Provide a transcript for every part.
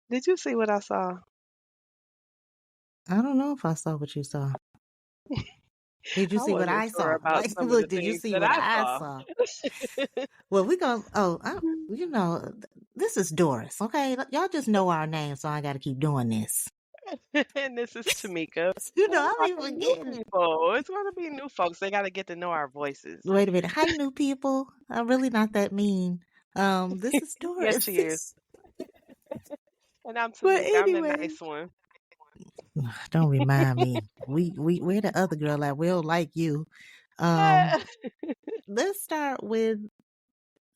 Did you see what I saw? I don't know if I saw what you saw. Did you I see what wasn't I sure saw? about Like, some of the look, did you things see that what I I saw. saw? Well, we gonna. This is Doris. Okay, y'all just know our names, so I got to keep doing this. And this is Tamika. I Like be new forgetting. people. It's going to be new folks. They got to get to know our voices. Wait a minute. Hi, new people. I'm really not that mean. This is Yes, Doris. she is. And I'm But Tamika. I'm the anyway, nice one. don't remind me. We're the other girl that we don't like you. Let's start with.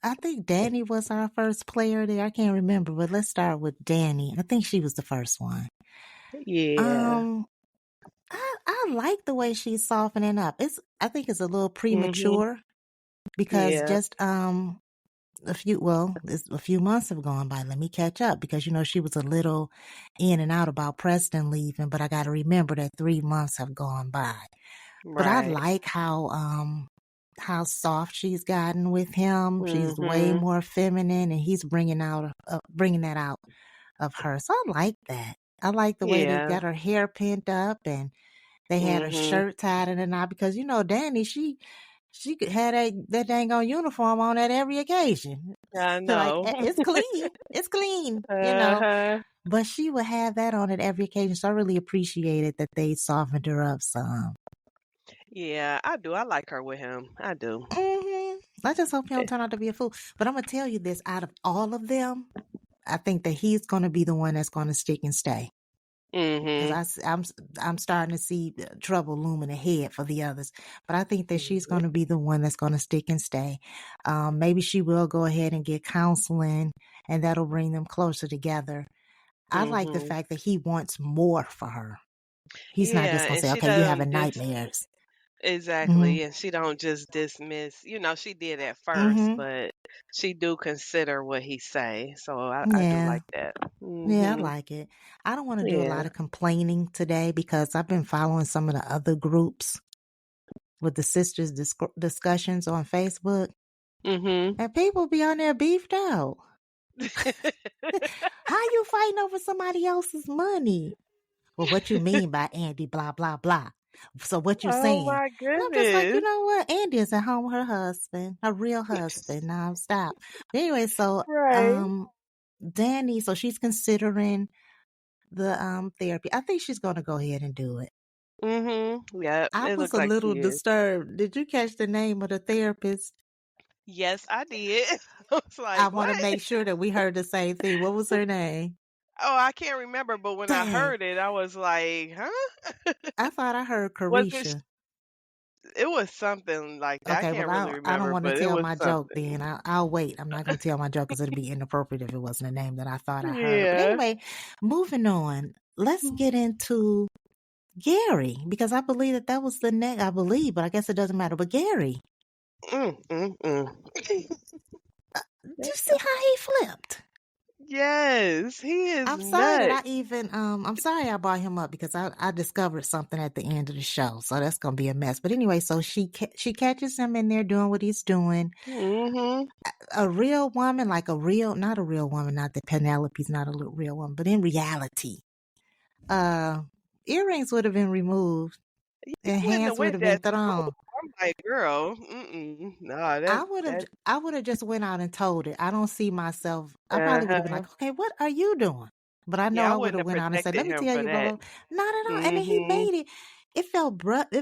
I think Danni was our first player there. I can't remember, but let's start with Danni. I think she was the first one. Yeah. I like the way she's softening up. I think it's a little premature because Yeah. just a few months have gone by. Let me catch up because she was a little in and out about Preston leaving, but I got to remember that 3 months have gone by. But I Right. like how soft she's gotten with him. She's way more feminine, and he's bringing that out of her. So I like that. I like the way they Yeah. got her hair pinned up and they had her shirt tied in a knot because Danni, she could have that dang on uniform on at every occasion. I Like, know. it's clean. It's clean, Uh-huh. But she would have that on at every occasion. So I really appreciated that they softened her up some. Yeah, I do. I like her with him. I do. I just hope he don't turn out to be a fool. But I'm going to tell you this, out of all of them, I think that he's going to be the one that's going to stick and stay. Because I'm starting to see trouble looming ahead for the others. But I think that she's going to be the one that's going to stick and stay. Maybe she will go ahead and get counseling, and that'll bring them closer together. I like the fact that he wants more for her. He's not just Yeah, going to and say, she okay, you're having don't just nightmares. exactly, and she don't just dismiss. She did at first, but she do consider what he say. So I do Yeah. like that. Yeah, I like it. I don't want to do a Yeah. lot of complaining today because I've been following some of the other groups with the sisters discussions on Facebook. And people be on there beefed out. How you fighting over somebody else's money? Well, what you mean by Andi blah blah blah? So what you Oh saying? my And I'm just like, you goodness. know what? Andi is at home with her husband, her real husband. Now stop. But anyway, so Right. Danni, so she's considering the therapy. I think she's gonna go ahead and do it. Yeah, I it was looks a like she little is. disturbed. Did you catch the name of the therapist? Yes, I did. I was I like, want to what? make sure that we heard the same thing. What was her name? Oh, I can't remember, but when I Dang. heard it, I was like, huh? I thought I heard Was it? Carisha. It was something like that. I Okay, can't well, really I don't remember, want to but it tell was my joke something. then. I'll wait. I'm not going to tell my joke because it'll be inappropriate if it wasn't a name that I thought I heard. But Yeah. anyway, moving on. Let's get into Gary because I believe that was the next. I believe, but I guess it doesn't matter. But Gary, Mm, mm, mm. did you see how he flipped? Yes, he is I'm sorry that nuts. I even I'm sorry I brought him up because I discovered something at the end of the show, so that's gonna be a mess. But anyway, so she catches him in there doing what he's doing. A real woman, like not a real woman, not that Penelope's not a real woman, but in reality, earrings would have been removed You and wouldn't have hands would went have been that smooth. thrown. I'm like, girl, no, that that. I would have just went out and told it. I don't see myself. I probably would have been Uh-huh. like, okay, what are you doing? But I know Yeah, I I would wouldn't have have went out and said, protected let me him tell for you, blah, that. blah, blah. Not at all. And then he made it. It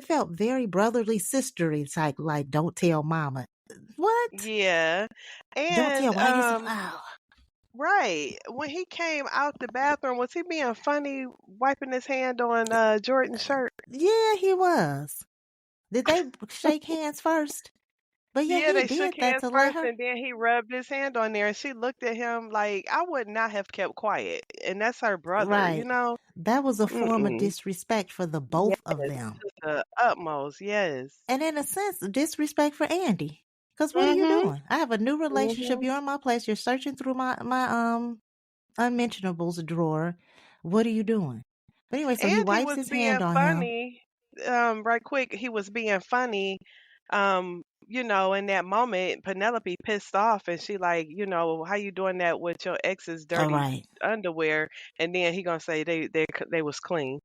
felt very brotherly sistery type, like, don't tell mama. What? Yeah, Don't tell. and Why you so loud? right when he came out the bathroom, was he being funny, wiping his hand on Jordan's shirt? Yeah, he was. Did they shake hands first? But yeah, Yeah, he they shook did that hands to let first, her. and then he rubbed his hand on there, and she looked at him like I would not have kept quiet, and that's her brother, you Right. know. That was a form of Mm-mm. disrespect for the Yes, both of them. to the utmost. Yes. And in a sense, disrespect for Andi. Because what are you Mhm. doing? I have a new relationship. Mhm. You're in my place. You're searching through my unmentionables drawer. What are you doing? But anyway, so he And he wipes was his being hand on him. funny. Right quick, he was being funny. you know, in that moment, Penelope pissed off and she like, you know, how you doing that with your ex's All dirty right. underwear? And then he gonna say they was clean.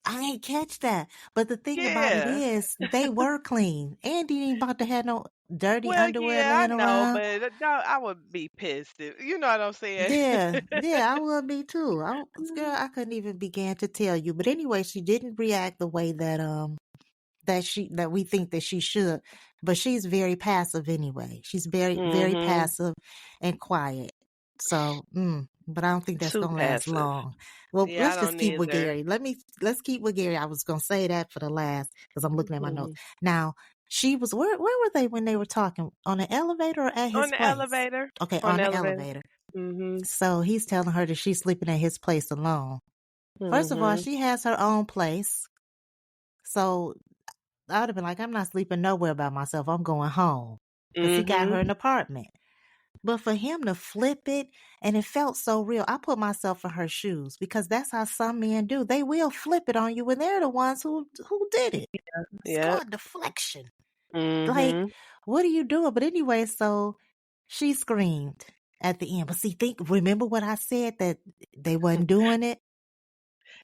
I ain't catch that. But the thing about it Yeah. is, they were clean. Andy ain't about to have no dirty Well, underwear yeah, I laying know, around. but no, I would be pissed if, you know what I'm saying? Yeah, yeah, I would be too. Girl, I couldn't even begin to tell you. But anyway, she didn't react the way that we think that she should. But she's very passive anyway. She's very, very Mhm. passive and quiet. So, but I don't think that's Too gonna last passive. long. Well, Yeah, I let's just don't keep with either. Gary. Let's keep with Gary. I was gonna say that for the last because I'm looking at my notes Mhm. now. She was where were they when they were talking on the elevator or at On his the place? elevator. Okay, On on the the elevator. elevator. Mhm. So he's telling her that she's sleeping at his place alone. First of all, Mhm. she has her own place. So I would have been like, I'm not sleeping nowhere by myself. I'm going home. Because he got her Mhm. an apartment. But for him to flip it, and it felt so real. I put myself in her shoes because that's how some men do. They will flip it on you when they're the ones who did it. It's Yep. called deflection. Like, Mhm. what are you doing? But anyway, so she screamed at the end. But see, remember what I said that they wasn't doing it?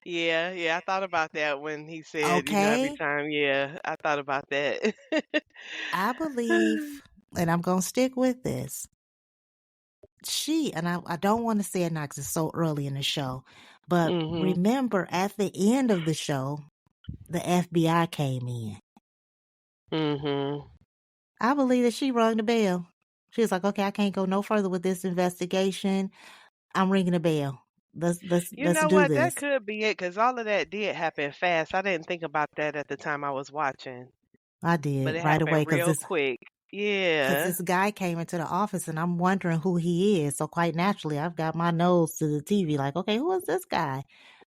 Yeah, yeah, I thought about that when he said, you know, every Okay. time, yeah, I thought about that. I believe, and I'm going to stick with this. I don't want to say it now because it's so early in the show, but Mhm. remember at the end of the show, the FBI came in. Mhm. I believe that she rung the bell. She was like, "Okay, I can't go no further with this investigation. I'm ringing the bell. You Let's know do what? That this." could be it because all of that did happen fast. I didn't think about that at the time I was watching, I but did it right away happened real quick. because Yeah. this guy came into the office and I'm wondering who he is. So quite naturally, I've got my nose to the TV, like, okay, who is this guy?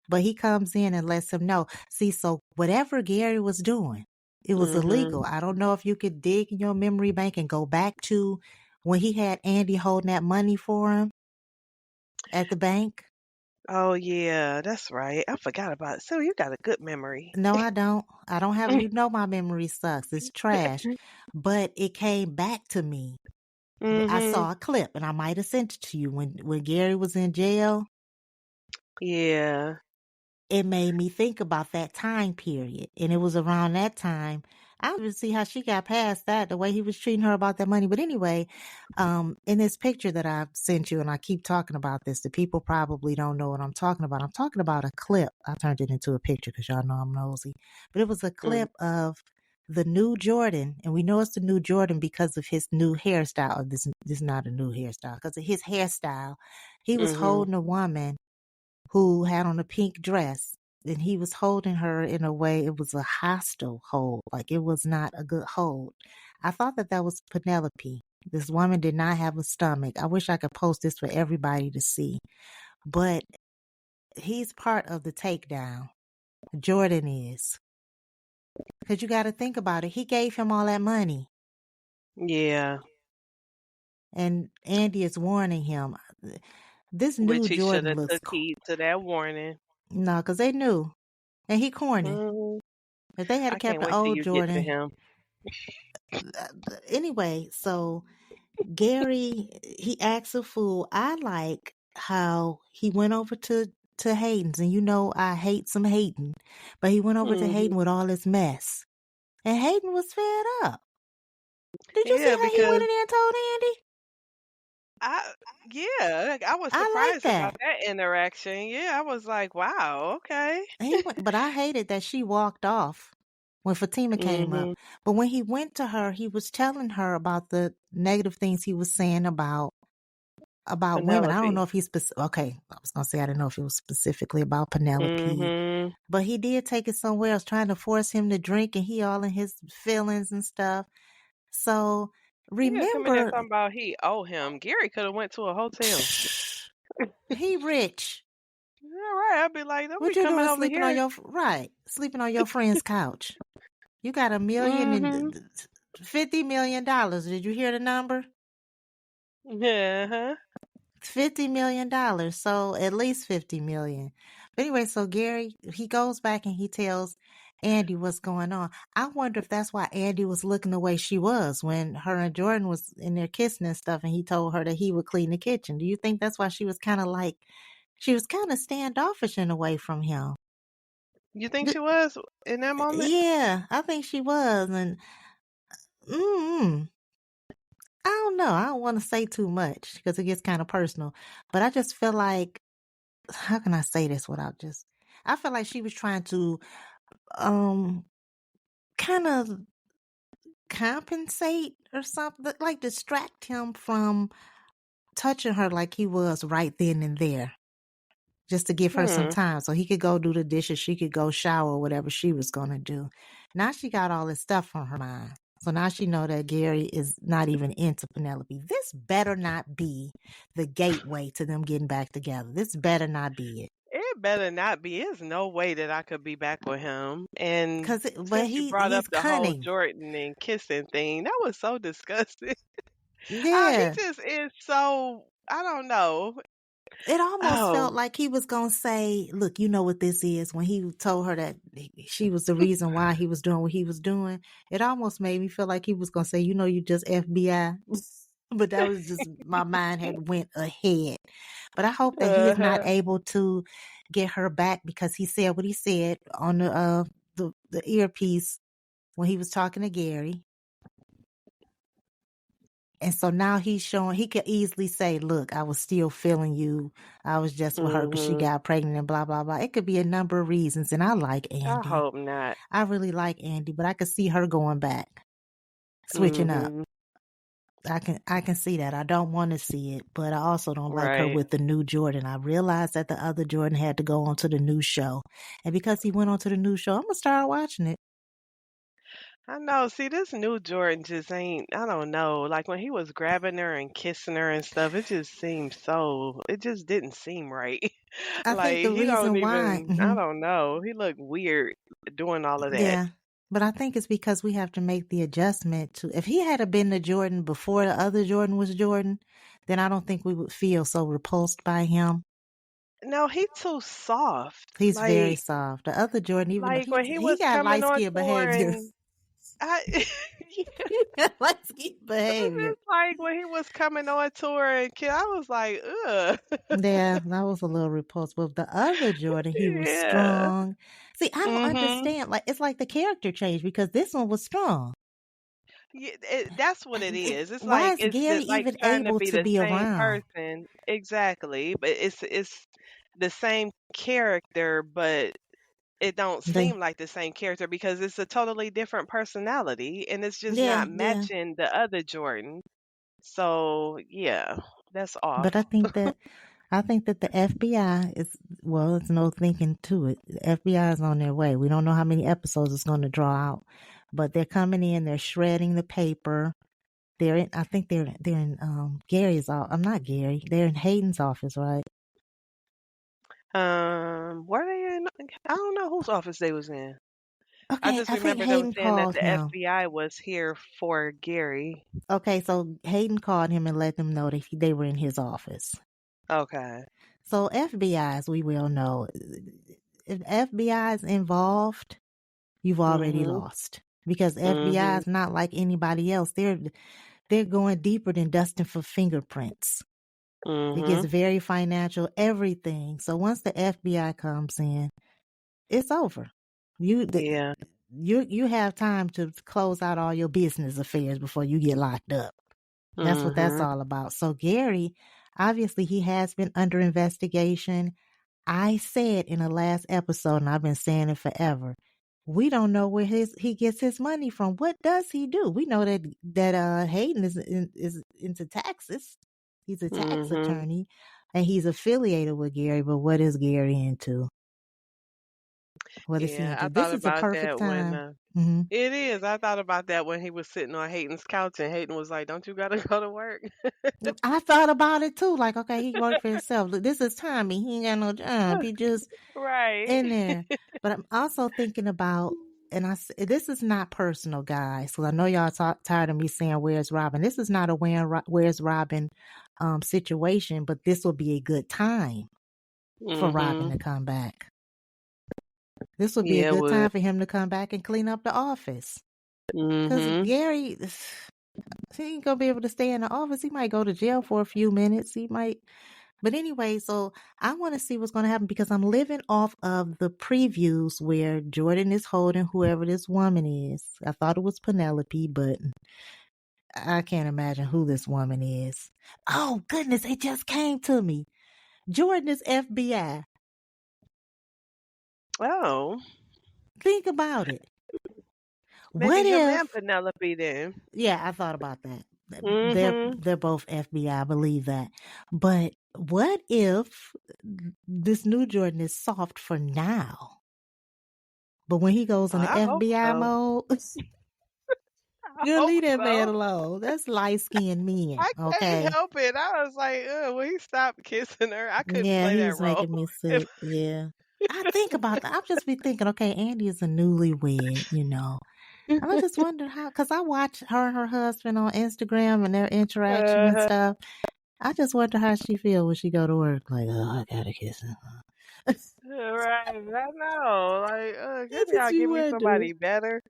But he comes in and lets him know. See, so whatever Gary was doing, it was illegal. Mhm. I don't know if you could dig in your memory bank and go back to when he had Andi holding that money for him at the bank. Oh yeah, that's right. I forgot about it. So you got a good memory. No, I don't. I don't have, you know, my memory sucks. It's trash. But it came back to me. I Mhm. saw a clip and I might have sent it to you when Gary was in jail. Yeah. It made me think about that time period. And it was around that time. I don't even see how she got past that, the way he was treating her about that money. But anyway, in this picture that I sent you, and I keep talking about this, the people probably don't know what I'm talking about. I'm talking about a clip. I turned it into a picture because y'all know I'm nosy. But it was a Mm. clip of the new Jordan. And we know it's the new Jordan because of his new hairstyle. Or this is not a new hairstyle. Because of his hairstyle. He was Mhm. holding a woman who had on a pink dress, and he was holding her in a way, it was a hostile hold, like it was not a good hold. I thought that was Penelope. This woman did not have a stomach. I wish I could post this for everybody to see, but he's part of the takedown. Jordan is, because you got to think about it. He gave him all that money, Yeah. and Andi is warning him. This Which new he should Jordan have looks took heed to that warning. no, because they knew, and he corny. Mhm. If they had I kept can't the wait till old you get to Jordan, him. anyway, so Gary, he acts a fool. I like how he went over to Hayden's, and you know I hate some Hayden, but he went over to Mhm. Hayden with all this mess, and Hayden was fed up. Did you see Yeah, how he went because in there and told Andi? I yeah, like, I was I like surprised about that. that interaction. Yeah, I was like, wow, okay. He went, but I hated that she walked off when Fatima came up. Mhm. But when he went to her, he was telling her about the negative things he was saying about women. I don't know Penelope. if he's okay. I was gonna say I don't know if it was specifically about Penelope, Mhm. but he did take it somewhere else, trying to force him to drink, and he all in his feelings and stuff. So Yeah, come in there remember, talking about he owe him. Gary could have went to a hotel. he rich. Yeah, right. I'd be like, don't be What you coming doing over sleeping on here. your sleeping on your friend's couch? You got $1 million Mhm. and $50 million. Did you hear the number? Yeah. $50 million. So at least 50 million. But anyway, so Gary, he goes back and he tells Andi what's going on. I wonder if that's why Andi was looking the way she was when her and Jordan was in there kissing and stuff, and he told her that he would clean the kitchen. Do you think that's why she was kind of standoffish in a way from him? You think she was in that moment? Yeah, I think she was, and I don't know. I don't want to say too much because it gets kind of personal, but I just feel like, how can I say this without just? I feel like she was trying to, kind of compensate or something, like distract him from touching her like he was right then and there, just to give her some time so he could go do the dishes, she could go shower, whatever she was going to do. Now she got all this stuff on her mind. So now she know that Gary is not even into Penelope. This better not be the gateway to them getting back together. This better not be it. It better not be. There's no way that I could be back with him. And But since you brought up he's the whole cunning. Jordan and kissing thing, that was so disgusting. He Yeah. just is so, I don't know. It almost Oh, felt like he was going to say, look, you know what this is. When he told her that she was the reason why he was doing what he was doing, it almost made me feel like he was going to say, you know, you just FBI. But that was just, my mind had went ahead. But I hope that he is not able to get her back, because he said what he said on the earpiece when he was talking to Gary. And so now he's showing, he could easily say, look, I was still feeling you. I was just with her because she got pregnant and blah, blah, blah. It could be a number of reasons. And I like I Andi. hope not. I really like Andi, but I could see her going back, switching up. I can see that. I don't want to see it, but I also don't like her with the new Jordan. I realized that the other Jordan had to go on to the new show. And because he went on to the new show, I'm going to start watching it. I know. See, this new Jordan just ain't, I don't know. Like when he was grabbing her and kissing her and stuff, it just it just didn't seem right. I think Like the he don't reason why, even, I don't know. He looked weird doing all of that. yeah, but I think it's because we have to make the adjustment to, if he had been the Jordan before the other Jordan was Jordan, then I don't think we would feel so repulsed by him. No, he too soft. He's very soft. The other Jordan, even though Like when he he was got coming light on skin tour behavior. and I, He got light skin behavior. it's like when he was coming on tour and I was like, ugh. Yeah, that was a little repulsive. With the other Jordan, he was Yeah. strong. See, I don't understand. Like, it's like the character changed because this one was strong. Yeah, that's what it is. It's Why like is Gary like even trying to able be to the be same around? person. Exactly. But it's the same character, but it don't They, seem like the same character because it's a totally different personality and it's just yeah, not yeah. matching the other Jordan. So, yeah, that's off. But I think that the FBI is, well, it's no thinking to it. The FBI is on their way. We don't know how many episodes it's going to draw out, but they're coming in. They're shredding the paper. They're in. I think they're in Gary's office. I'm not Gary. They're in Hayden's office, right? Were they in? I don't know whose office they was in. I Okay, just I think remember them Hayden saying that called the him. FBI was here for Gary. Okay, so Hayden called him and let them know that they were in his office. Okay. So FBI, as we well know, if FBI is involved, you've already lost, because FBI is not like anybody else. They're going deeper than dusting for fingerprints. It gets very financial, everything. So once the FBI comes in, it's over. You have time to close out all your business affairs before you get locked up. That's what that's all about. So Gary, obviously he has been under investigation. I said in the last episode, and I've been saying it forever, we don't know where he gets his money from. What does he do? We know that Hayden is into taxes. He's a tax attorney, and he's affiliated with Gary. But what is Gary into? What is he Yeah, I into? This thought is a about perfect that when time. it is. I thought about that when he was sitting on Hayden's couch and Hayden was like, "Don't you gotta go to work?" I thought about it too. Like, okay, he worked for himself. Look, this is Tommy. He ain't got no job. He just Right. in there. But I'm also thinking about, and this is not personal, guys, because I know y'all tired of me saying "Where's Robin." This is not a "Where's Robin" situation, but this will be a good time for Robin to come back. This would be a Yeah, it good would. time for him to come back and clean up the office. Because Mhm. Gary, he ain't gonna be able to stay in the office. He might go to jail for a few minutes. He might. But anyway, so I want to see what's going to happen because I'm living off of the previews where Jordan is holding whoever this woman is. I thought it was Penelope, but I can't imagine who this woman is. Oh, goodness, it just came to me. Jordan is FBI. Oh, Think about it. maybe What him if, and Penelope then. yeah, I thought about that. Mhm. They're both FBI, I believe that. But what if this new Jordan is soft for now? But when he goes in the I hope FBI so. mode, I you hope leave that man so. alone. That's light skinned men, I can't okay? help it. I was like, when he stopped kissing her, I couldn't Yeah, play he that was role. making me If sick. Yeah. I think about that. I'll just be thinking, okay, Andi is a newlywed, you know. And I just wonder how, because I watch her and her husband on Instagram and their interaction and uh, stuff. I just wonder how she feel when she go to work. Like, oh, I gotta kiss him. right, I know. Like, That's couldn't what y'all you give me wonder. somebody better?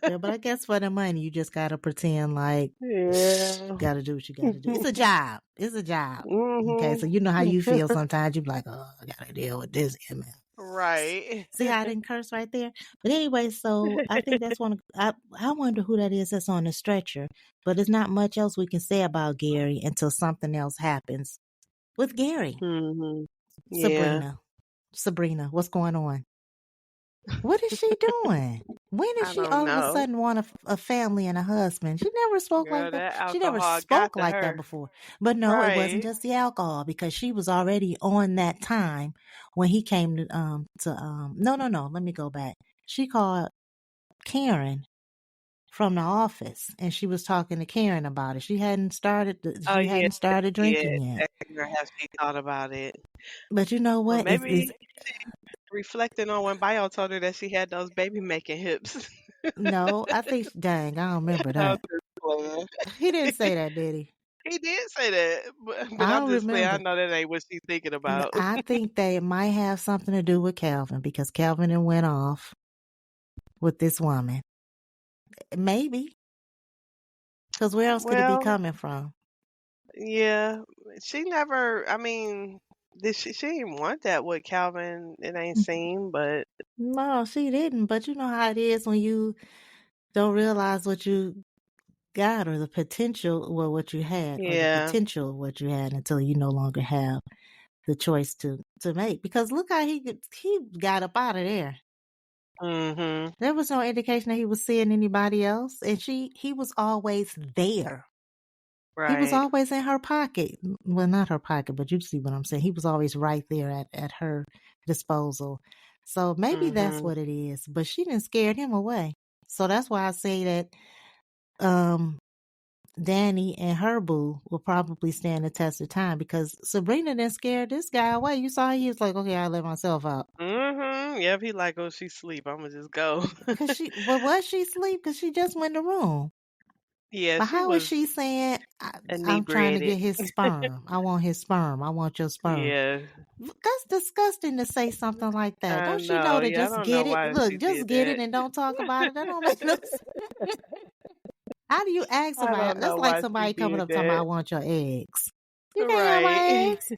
Yeah, but I guess for the money, you just gotta pretend like, Yeah. gotta do what you gotta do. It's a job. It's a job. Okay, so Mhm. you know how you feel sometimes. You be like, oh, I gotta deal with this email. Right. See how I didn't curse right there? But anyway, so I think that's one. I wonder who that is that's on the stretcher. But there's not much else we can say about Gary until something else happens with Gary. Mhm. Yeah. Sabrina, what's going on? What is she doing? When did I she don't all of a know. sudden want a family and a husband? She never spoke like Girl, that. that She never alcohol got spoke to like that her. before. But no, it wasn't Right. just the alcohol because she was already on that time when he came no. Let me go back. She called Karen from the office and she was talking to Karen about it. She hadn't started Oh yeah. Yeah. drinking yet. Asking her how she thought about it. But you know Well, what? It's maybe reflecting on when Bio told her that she had those baby making hips. no, I think dang, I don't remember I was that. just playing. He didn't say that, did he? He did say that, but I I'm don't just saying I remember. know that ain't what she's thinking about. I think they might have something to do with Kalvin because Kalvin then went off with this woman. Maybe. Because where else could it be Well, coming from? yeah, she never. I mean, did she didn't want that with Calvin. It ain't seem, but No, she didn't. But you know how it is when you don't realize what you got or the potential, well, what you had, or the yeah. potential of what you had until you no longer have the choice to make. Because look how he got up out of there. Mhm. There was no indication that he was seeing anybody else, and he was always there. He was Right. always in her pocket. Well, not her pocket, but you see what I'm saying. He was always right there at her disposal. So maybe that's Mhm. what it is. But she didn't scare him away. So that's why I say that um Danni and her boo will probably stand the test of time because Sabrina didn't scare this guy away. You saw he was like, okay, I'll let myself out. Mhm. Yeah, if he like, oh, she sleep, I'ma just go. Well, was she asleep? Because she just went in the room. Yeah, But she how is was she saying, I'm trying to inebriated. get his sperm? I want his sperm. I want your sperm. Yeah, That's disgusting to say something like that. I Don't she know know. to Yeah, I just don't know get it? why she Look, just did get it that. and don't talk about it. That don't make no sense. How do you ask I somebody? don't That's know like why she somebody coming did up talking about, I that. want your eggs. You can't have my Right. eggs.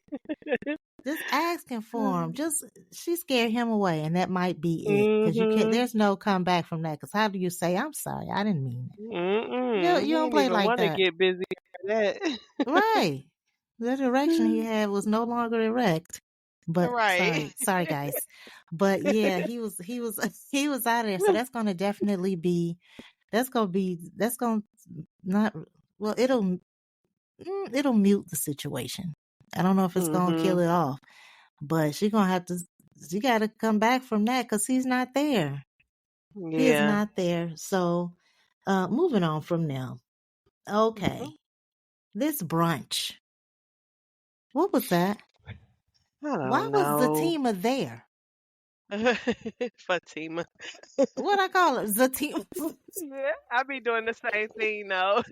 Just asking for them. Just, she scared him away, and that might be it. Because you can't, Mhm. there's no comeback from that. Because how do you say, I'm sorry, I didn't mean it? Mm-mm. You He don't ain't play even like want to that. get busy for that. Right. The direction he had was no longer erect. But Right. sorry guys. But yeah, he was he was out of there. So that's gonna definitely be that's gonna not well it'll mute the situation. I don't know if it's gonna kill Mhm. it off, but she gotta come back from that because he's not there. He is Yeah. not there. So moving on from now. Okay. Mhm. This brunch. What was that? I Why don't was know. Zatima there? Fatima. What I call her? Zatima. Yeah, I be doing the same thing though.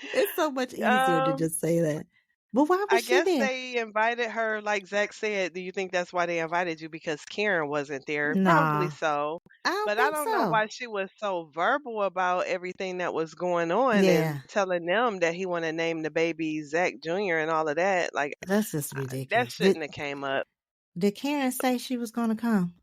It's so much easier to um, just say that. But why I was she guess there? they invited her, like Zach said. Do you think that's why they invited you? Because Karen wasn't there? Probably Nah, so. I don't But I think don't know so. why she was so verbal about everything that was going on and Yeah, telling them that he want to name the baby Zac Junior and all of that. Like that's just that ridiculous. shouldn't have came up. Did Karen say she was gonna come?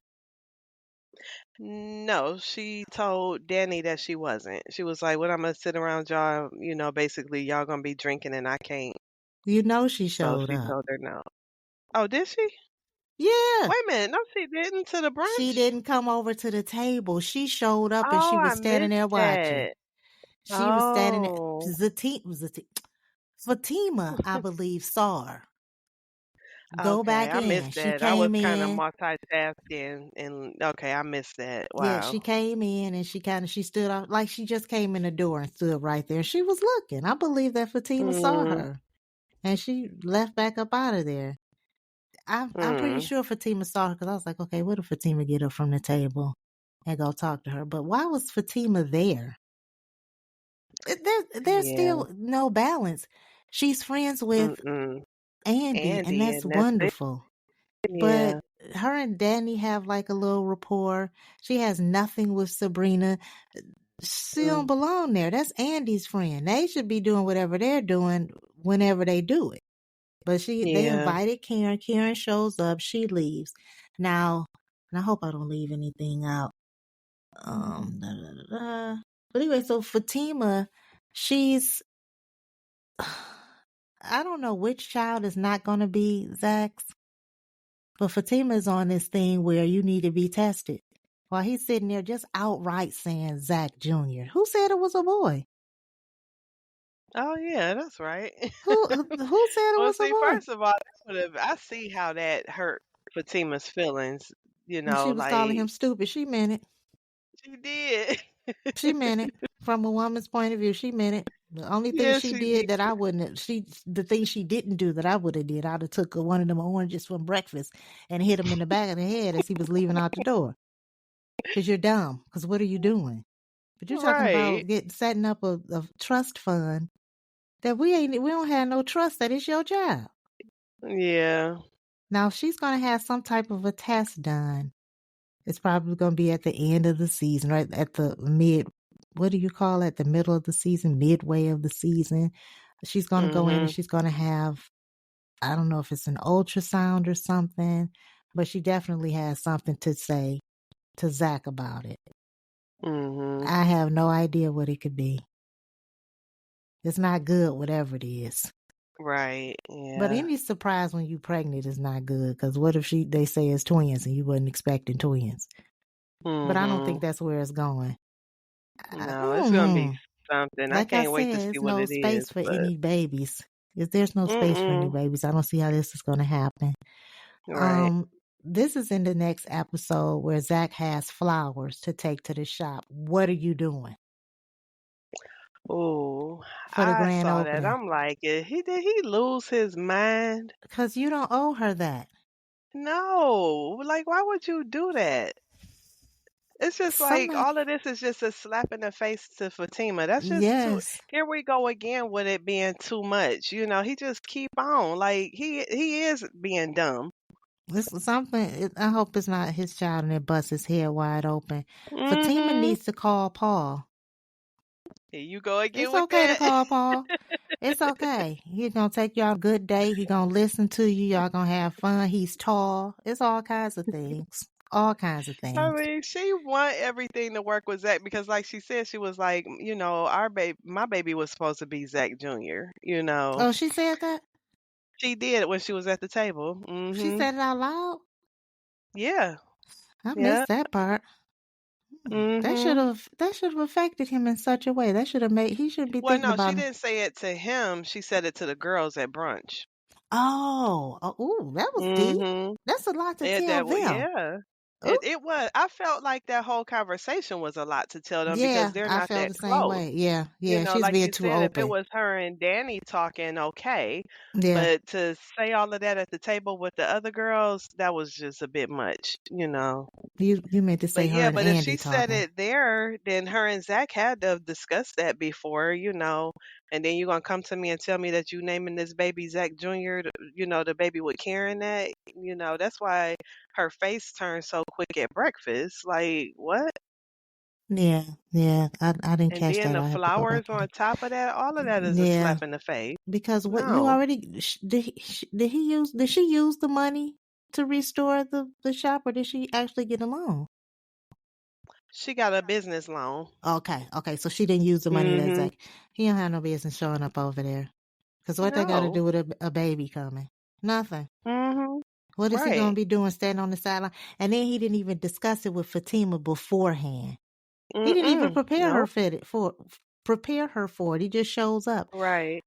No, she told Danni that she wasn't. She was like, "What I'm gonna sit around y'all, basically y'all gonna be drinking and I can't." You know she So showed she up. told her no. Oh, did she? Yeah. Wait a minute. No, she didn't to the She brunch. didn't come over to the table. She showed up and she Oh, was I standing there missed watching. that. She was standing there. Oh. Fatima, I believe, saw her. Go Okay, back I in. missed She that. I was came kind of in. multitasking and okay, I missed that. Yeah, she Wow. came in and she stood up like she just came in the door and stood right there. She was looking. I believe that Fatima saw Mm, her. And she left back up out of there. I'm pretty mm, sure Fatima saw her because I was like, okay, what if Fatima get up from the table and go talk to her? But why was Fatima there? There's yeah. still no balance. She's friends with Mm-mm. Andi, and Andy, that's and that's it. wonderful. But Yeah. her and Danny have like a little rapport. She has nothing with Sabrina. She don't Mm, belong there. That's Andy's friend. They should be doing whatever they're doing whenever they do it. But they yeah. invited Karen. Karen shows up. She leaves. Now, and I hope I don't leave anything out. Da, da, da, da. But anyway, so Fatima, she's I don't know which child is not going to be Zach's, but Fatima's on this thing where you need to be tested. While he's sitting there just outright saying Zac Junior. Who said it was a boy? Oh yeah, that's right. Who said it Well, was a see, boy? first of all, I see how that hurt Fatima's feelings. And she was calling him Like stupid. She meant it. she did. She meant it. From a woman's point of view, she meant it. The only thing Yeah, she she did. did that I wouldn't have, the thing she didn't do that I would have did, I'd have took one of them oranges from breakfast and hit him in the back of the head as he was leaving out the door. Because you're dumb. Because what are you doing? But you're talking about Right. setting up a trust fund that we don't have no trust that it's your job. Yeah. Now, if she's going to have some type of a test done, it's probably going to be at the end of the season, right at the what do you call it? The middle of the season, midway of the season. She's going to go in and Mhm. she's going to have, I don't know if it's an ultrasound or something, but she definitely has something to say to Zach about it. Mhm. I have no idea what it could be. It's not good, whatever it is. Right. But Yeah. any surprise when you pregnant is not good. Because what if they say it's twins and you wasn't expecting twins? But I don't think Mhm. that's where it's going. No, it's gonna be Mm. something. I Like I can't wait to said, see there's what no it is. space for But any babies. If there's no space for any mm-mm. babies, I don't see how this is going to happen. Right. This is in the next episode where Zach has flowers to take to the shop. What are you doing Oh, for the I grand saw that. opening? I'm like, did he lose his mind? Because you don't owe her that. No. Like, why would you do that? It's just like Somebody, all of this is just a slap in the face to Fatima. That's just too. yes. Here we go again with it being too much. He just keep on. Like he is being dumb. This is something. I hope it's not his child and it busts his head wide open. Fatima Mhm. needs to call Paul. Here you go again It's with okay to that. call Paul. It's okay. He's gonna take y'all a good day. He gonna listen to you. Y'all gonna have fun. He's tall. It's all kinds of things. All kinds of I things. mean, she want everything to work with Zach because, like she said, she was like, my baby was supposed to be Zac Junior. Oh, she said that? She did when she was at the table. She Mhm. said it out loud? Yeah. I Yeah. missed that part. Mhm. That should have affected him in such a way. That should have made he shouldn't be Well, thinking no, she about it. didn't say it to him. She said it to the girls at brunch. Oh, ooh, that was deep. Mhm. That's a lot to Yeah, tell them. yeah. It was. I felt like that whole conversation was a lot to tell them because Yeah, they're I not felt that the same close. way. Yeah, You yeah, know, she's like being you too said, if it open. was her and Danny talking, okay. Yeah, But to say all of that at the table with the other girls, that was just a bit much, you know. you meant to say But her yeah, and but if Andi she said talking. it there, then her and Zach had to have discussed that before, you know. And then you're gonna come to me and tell me that you naming this baby Zac Junior, you know, the baby with Karen that, you know, that's why her face turned so quick at breakfast. Like, what? Yeah, yeah, I didn't And catch then that. the I have to go back flowers and on top of that, all of that is a yeah, slap in the face. because what you No. already did she use the money to restore the shop, or did she actually get a loan? She got a business loan. Okay, okay, so she didn't use the money that Mhm. Zach. He don't have no business showing up over there. Because what they got to No. do with a baby coming? Nothing. Mhm. What is he going to Right. be doing standing on the sideline? And then he didn't even discuss it with Fatima beforehand. He didn't even Mm-mm. Nope. prepare her for it. He just shows up. Right.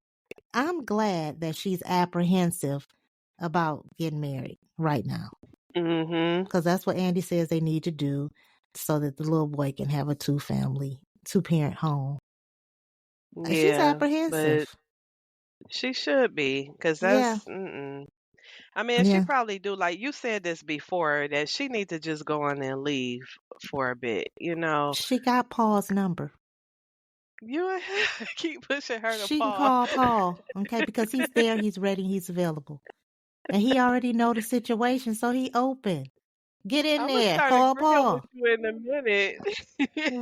I'm glad that she's apprehensive about getting married right now. Mhm. Because that's what Andi says they need to do so that the little boy can have a two-parent home. She's Yeah, but apprehensive. she should be, cause Yeah, that's mm-mm. I mean, she yeah. probably do like you said this before that she need to just go on and leave for a bit, you know. She got Paul's number. You keep pushing her to She can Paul. call Paul, okay, because he's there, he's ready, he's available. And he already know the situation, so he open. Get in I'm gonna there, start call agreeing with Paul. you in a minute.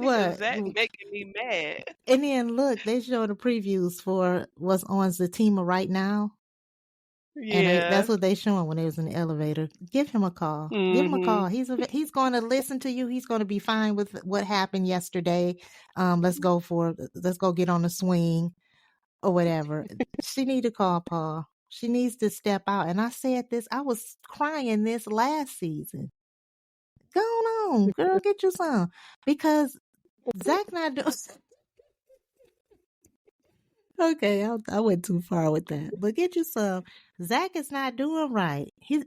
What? Zach making me mad. And then look, they show the previews for what's on Zatima right now. And that's Yeah. what they showing when they was in the elevator. Give him a call. Give him a call. Mhm. He's going to listen to you. He's going to be fine with what happened yesterday. Let's go get on the swing or whatever. She need to call Paul. She needs to step out. And I said this. I was crying this last season. Go on, girl, get you some because Zac not doing. Okay, I went too far with that. But get you some. Zac is not doing right. He's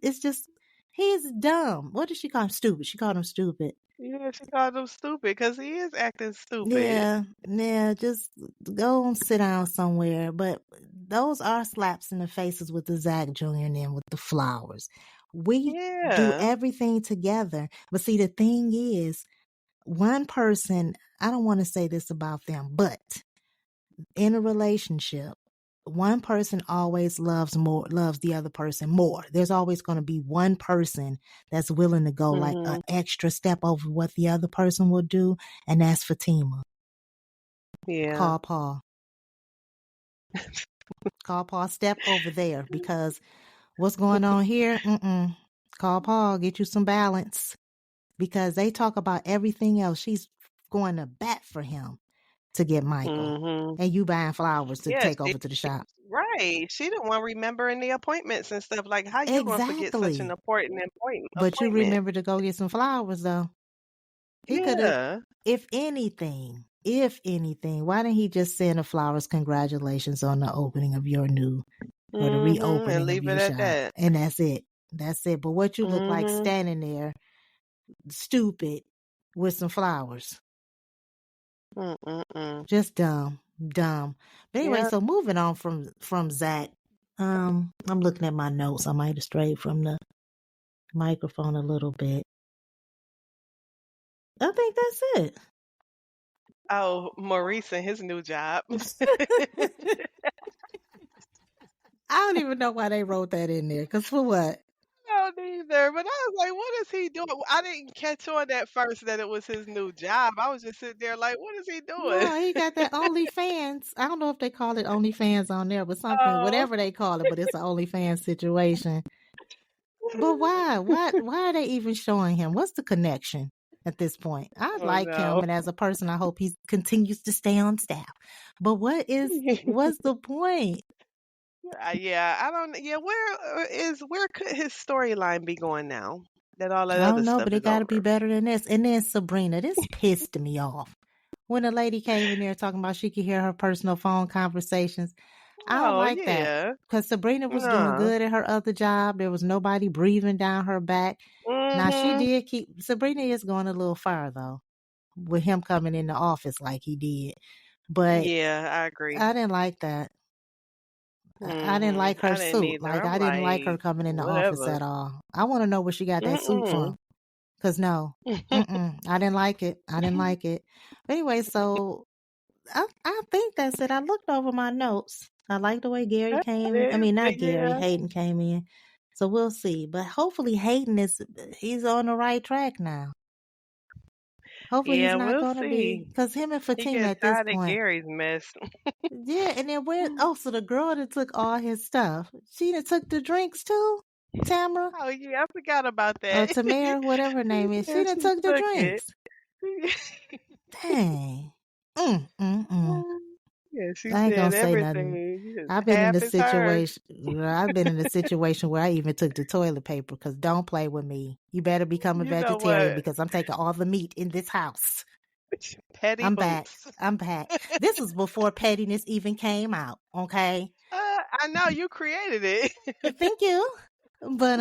dumb. What did she call him? Stupid. She called him stupid. Yeah, she called him stupid because he is acting stupid. Yeah, just go and sit down somewhere. But those are slaps in the faces with the Zac Junior and then with the flowers. We do Yeah. everything together. But see, the thing is, one person, I don't want to say this about them, but in a relationship, one person always loves the other person more. There's always going to be one person that's willing to go like an Mhm. extra step over what the other person will do, and that's Fatima. Yeah. Call Paul. Call Paul. Step over there because what's going on here? Call Paul. Get you some balance because they talk about everything else. She's going to bat for him to get Michael, Mhm. and you buying flowers to Yeah, take over to the shop. right. She didn't want remembering the appointments and stuff. Like, how you gonna forget such an Exactly. important But you appointment? remember to go get some flowers, though. He could have, Yeah. if anything, why didn't he just send the flowers? Congratulations on the opening of your new, or the Mhm. And reopening of leave it your at shop. that. And that's it. That's it. But what you look like Mhm. standing there, stupid, with some flowers. Mm. Just dumb. Dumb. But anyway, Yeah. so moving on from Zac. I'm looking at my notes. I might have strayed from the microphone a little bit. I think that's it. Oh, Maurice and his new job. I don't even know why they wrote that in there. Cause for what? I don't either. But I was like, what is he doing? I didn't catch on at first that it was his new job. I was just sitting there like, what is he doing? No, he got that OnlyFans. I don't know if they call it OnlyFans on there, but something, Oh. whatever they call it, but it's an OnlyFans situation. But why? Why are they even showing him? What's the connection at this point? I Oh like him, no. and as a person, I hope he continues to stay on staff. But what's the point? Yeah, I don't. Yeah, where could his storyline be going now that all that I other don't know, but stuff it is got to be over? better than this. And then Sabrina, this pissed me off. When a lady came in there talking about she could hear her personal phone conversations, I don't Oh like that yeah. because Sabrina was doing No. good at her other job. There was nobody breathing down her back. Now she Mm-hmm. did keep Sabrina is going a little far though, with him coming in the office like he did. But Yeah, I agree. I didn't like that. I didn't Mm-hmm. like her I didn't suit. either. Like I'm I didn't like her like, coming in the office whatever. at all. I want to know where she got that suit Mm-mm. from. Cause no, I didn't like it. I didn't like it. But anyway, so I think that's it. I looked over my notes. I like the way Gary That's came. I it. mean, But not Gary. yeah. Hayden came in. So we'll see. But hopefully Hayden he's on the right track now. Hopefully he's Yeah, not we'll gonna be, see. because him and He Fatima getting at this tired of point. Gary's mess. Yeah, and then so the girl that took all his stuff, she done took the drinks too? Tamara? Oh yeah, I forgot about Or that. Tamara, whatever her name is. She Yeah, done she took the took it. drinks. Dang. Mm. Yeah, she I ain't said gonna say nothing. everything. I've been in Half a is hers. situation. I've been in a situation where I even took the toilet paper. Because don't play with me. You better become a You know vegetarian what? because I'm taking all the meat in this house. Petty I'm back. boots. I'm back. This was before pettiness even came out. Okay. I know you created it. Thank you. But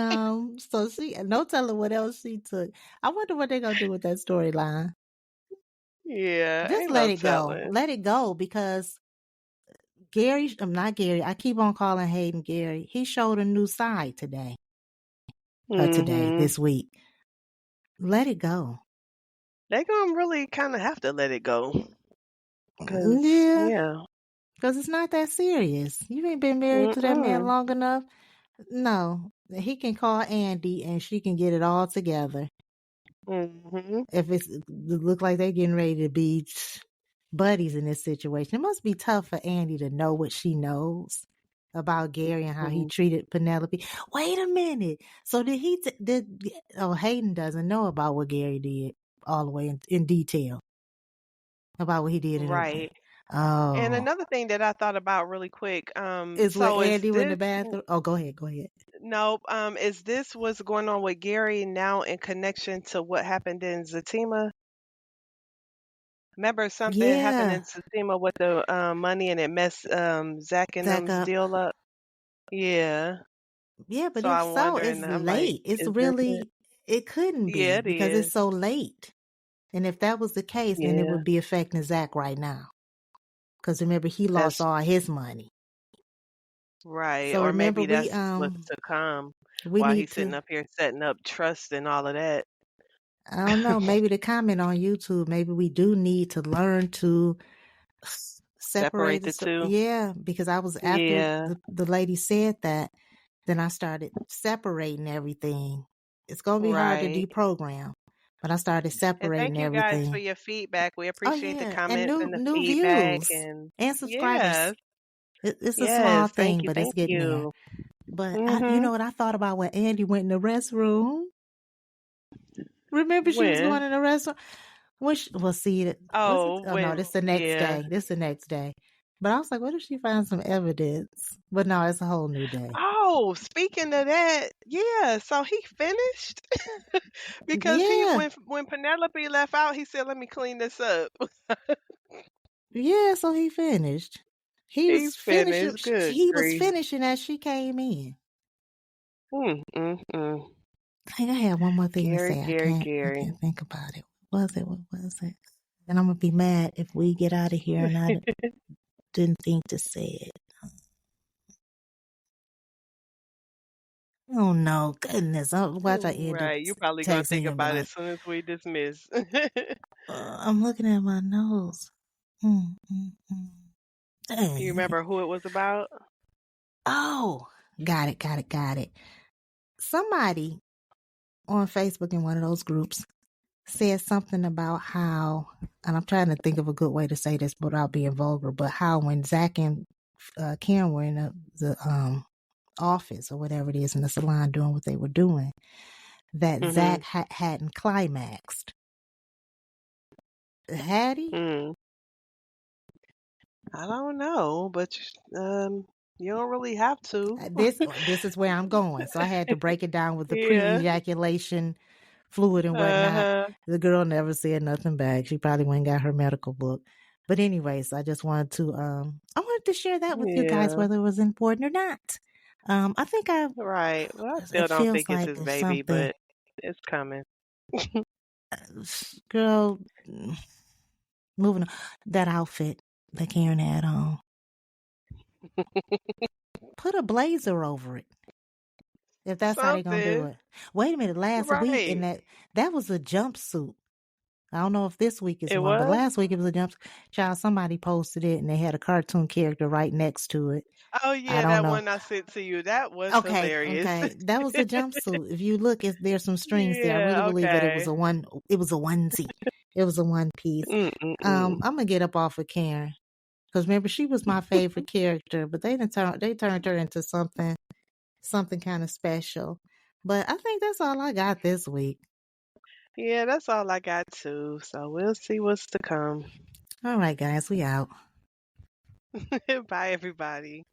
so she no telling what else she took. I wonder what they're gonna do with that storyline. Yeah, Just ain't let no it go. telling. Let it go because I'm not Gary. I keep on calling Hayden Gary. He showed a new side today. Mm-hmm. This week. Let it go. They gonna really kind of have to let it go. Cause Yeah, yeah. because it's not that serious. You ain't been married to that man Mm-mm. long enough. No, he can call Andi and she can get it all together. Mm-hmm. If it look like they're getting ready to be buddies in this situation, it must be tough for Andi to know what she knows about Gary and how he treated Penelope. Wait a minute. So did Hayden doesn't know about what Gary did all the way in detail about what he did in the. Right. And Oh, another thing that I thought about really quick, is when so is Andi went in the this bathroom. Oh, go ahead. no, is this what's going on with Gary now in connection to what happened in Zatima? Remember something happened Yeah, in Zatima with the money and it messed Zac and Zac them's up. deal up? Yeah. Yeah, but So if I'm so, wondering, it's I'm like, late. It's is this it? really, it couldn't Yeah, be it because it's is. so late. And if that was the case, then it Yeah. would be affecting Zac right now. Because remember, he lost That's all his money. right. So Or remember, maybe that's what's to come we while need he's sitting to. up here setting up trust and all of that. I don't know. Maybe the comment on YouTube. Maybe we do need to learn to separate Separate the. the two. Yeah, because I was after Yeah. the lady said that. Then I started separating everything. It's gonna be hard to Right. deprogram, but I started And separating thank you guys for everything. your feedback. We Oh appreciate the yeah, and comments and the new feedback views and and subscribers. yes. It's a small Yes. thing, but it's Thank getting there. you. But you Mhm. know what I thought about when Andi went in the restroom? Remember she was going When? in the restroom? Well, see, was it? Oh, Oh no, when this the next yeah. day. This the next day. But I was like, what if she finds some evidence? But no, it's a whole new day. Oh, speaking of that, yeah, so he finished because he Yeah, when Penelope left out, he said, "Let me clean this up." yeah. So he finished. He He was finishing. finished. Good He was grief. finishing as she came in. Mm. I think I had one more thing to Gary, say. I Gary, can't. I Gary. can't think about it. What was it? What was it? And I'm gonna be mad if we get out of here and I didn't think to say it. Oh no, goodness! Watch I end up Right, you're probably gonna texting think you and be about it like, as soon as we dismiss. I'm looking at my nose. Mm. You Dang. remember who it was about? Oh, got it. Somebody on Facebook in one of those groups said something about how, and I'm trying to think of a good way to say this without being vulgar, but how when Zac and Karen were in the office or whatever it is in the salon doing what they were doing, that Mhm. Zac hadn't climaxed. Had he? Mm. I don't know, but you don't really have to. This is where I'm going. So I had to break it down with the Yeah. pre-ejaculation fluid and whatnot. Uh-huh. The girl never said nothing back. She probably went and got her medical book. But anyways, I just wanted to I wanted to share that with you guys, Yeah. whether it was important or not. I think Right. Well, I it still don't feels think it's like his it's baby, something. but It's coming. Girl, moving on. That outfit that Karen had on. Put a blazer over it. If that's how they're gonna do Something. it. Wait a minute, last week in Right. that was a jumpsuit. I don't know if this week is It one, but was? last week it was a jumpsuit. Child, somebody posted it and they had a cartoon character right next to it. Oh I yeah, don't that know. one I sent to you. That was Okay, hilarious. okay. That was a jumpsuit. If you look, there's some strings there. I really Yeah, believe that it was okay. a onesie. It was a one piece. Mm-mm-mm. I'm gonna get up off of Karen. Because remember, she was my favorite character, but they turned her into something kind of special. But I think that's all I got this week. Yeah, that's all I got too. So we'll see what's to come. All right, guys, we out. Bye, everybody.